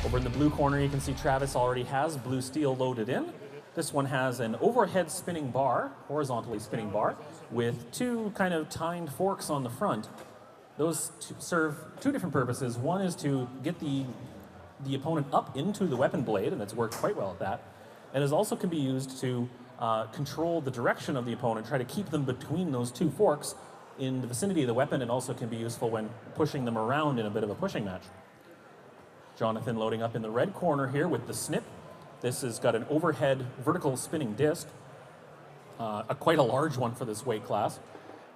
Over in the blue corner, you can see Travis already has blue steel loaded in. This one has an overhead spinning bar, horizontally spinning bar, with two kind of tined forks on the front. Those serve two different purposes. One is to get the opponent up into the weapon blade, and it's worked quite well at that. And it also can be used to control the direction of the opponent, try to keep them between those two forks in the vicinity of the weapon, and also can be useful when pushing them around in a bit of a pushing match. Jonathan loading up in the red corner here with the Snip. This has got an overhead vertical spinning disc, quite a large one for this weight class,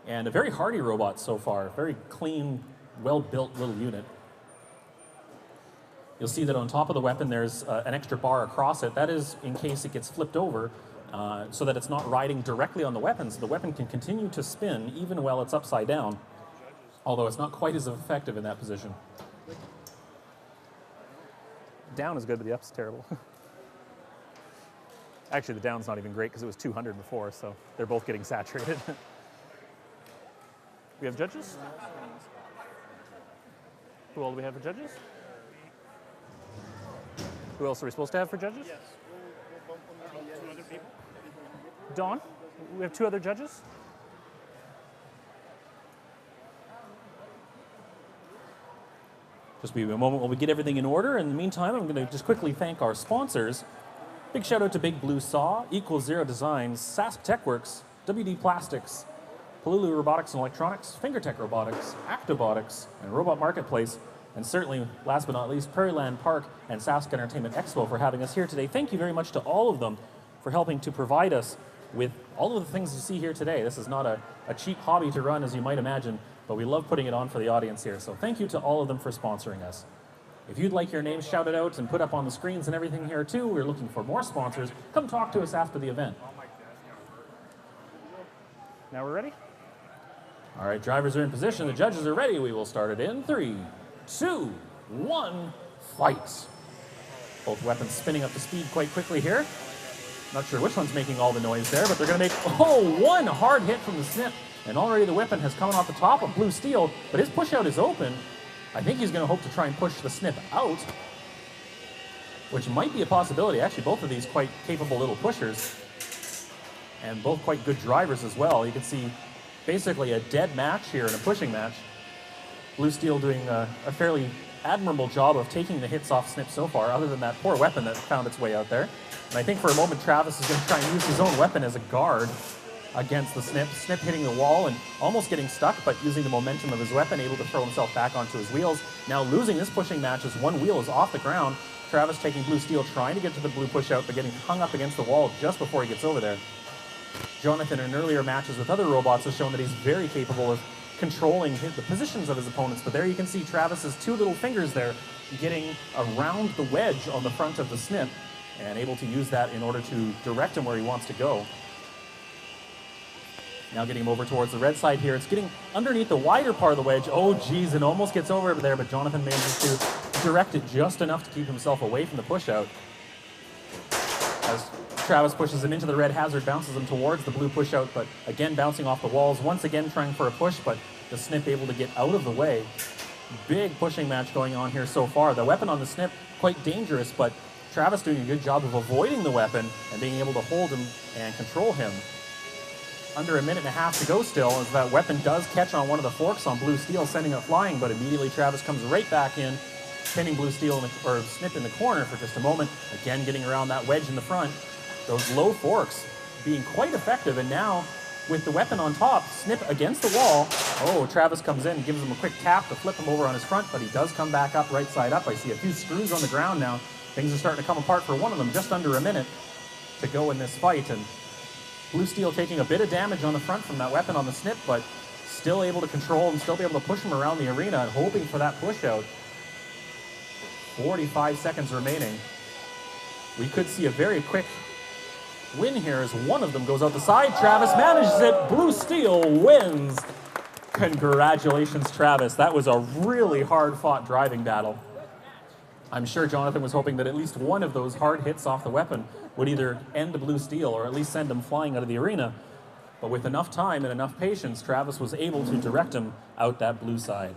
and a very hardy robot so far. Very clean, well-built little unit. You'll see that on top of the weapon there's an extra bar across it. That is in case it gets flipped over, so that it's not riding directly on the weapon, so the weapon can continue to spin even while it's upside down, although it's not quite as effective in that position. Down is good, but the up's terrible. Actually, the down's not even great because it was 200 before, so they're both getting saturated. We have judges? Who all do we have for judges? Who else are we supposed to have for judges? Yes, we'll bump them to 2 other people. Dawn? We have 2 other judges? Just be a moment while we get everything in order. In the meantime, I'm going to just quickly thank our sponsors. Big shout out to Big Blue Saw, Equal Zero Designs, Sask TechWorks, WD Plastics, Palulu Robotics and Electronics, FingerTech Robotics, Actobotics, and Robot Marketplace, and certainly, last but not least, Prairieland Park and Sask Entertainment Expo for having us here today. Thank you very much to all of them for helping to provide us with all of the things you see here today. This is not a cheap hobby to run, as you might imagine, but we love putting it on for the audience here. So thank you to all of them for sponsoring us. If you'd like your name shouted out and put up on the screens and everything here too, we're looking for more sponsors. Come talk to us after the event. Now we're ready? All right, drivers are in position. The judges are ready. We will start it in 3, 2, 1, fight. Both weapons spinning up to speed quite quickly here. Not sure which one's making all the noise there, but they're going to make, one hard hit from the Snip. And already the weapon has come off the top of blue steel, but his push out is open. I think he's going to hope to try and push the Snip out, which might be a possibility. Actually, both of these quite capable little pushers, and both quite good drivers as well. You can see basically a dead match here in a pushing match. Blue steel doing a fairly admirable job of taking the hits off Snip so far, other than that poor weapon that found its way out there. And I think for a moment Travis is going to try and use his own weapon as a guard against the Snip. Snip hitting the wall and almost getting stuck, but using the momentum of his weapon, able to throw himself back onto his wheels. Now losing this pushing match as one wheel is off the ground. Travis taking blue steel, trying to get to the blue push out, but getting hung up against the wall just before he gets over there. Jonathan, in earlier matches with other robots, has shown that he's very capable of controlling the positions of his opponents, but there you can see Travis's 2 little fingers there getting around the wedge on the front of the Snip and able to use that in order to direct him where he wants to go. Now getting him over towards the red side here. It's getting underneath the wider part of the wedge. Oh, geez, it almost gets over there, but Jonathan manages to direct it just enough to keep himself away from the push-out. As Travis pushes him into the red hazard, bounces him towards the blue push-out, but again bouncing off the walls. Once again trying for a push, but the Snip able to get out of the way. Big pushing match going on here so far. The weapon on the Snip, quite dangerous, but Travis doing a good job of avoiding the weapon and being able to hold him and control him. Under a minute and a half to go still, as that weapon does catch on one of the forks on blue steel, sending it flying, but immediately Travis comes right back in, pinning blue steel or Snip in the corner for just a moment. Again, getting around that wedge in the front. Those low forks being quite effective, and now with the weapon on top, Snip against the wall. Oh, Travis comes in, gives him a quick tap to flip him over on his front, but he does come back up right side up. I see a few screws on the ground now. Things are starting to come apart for one of them. Just under a minute to go in this fight, and blue steel taking a bit of damage on the front from that weapon on the Snip, but still able to control and still be able to push him around the arena and hoping for that push out. 45 seconds remaining. We could see a very quick win here as one of them goes out the side. Travis manages it. Blue steel wins. Congratulations, Travis. That was a really hard-fought driving battle. I'm sure Jonathan was hoping that at least one of those hard hits off the weapon would either end the blue steel or at least send him flying out of the arena. But with enough time and enough patience, Travis was able to direct him out that blue side.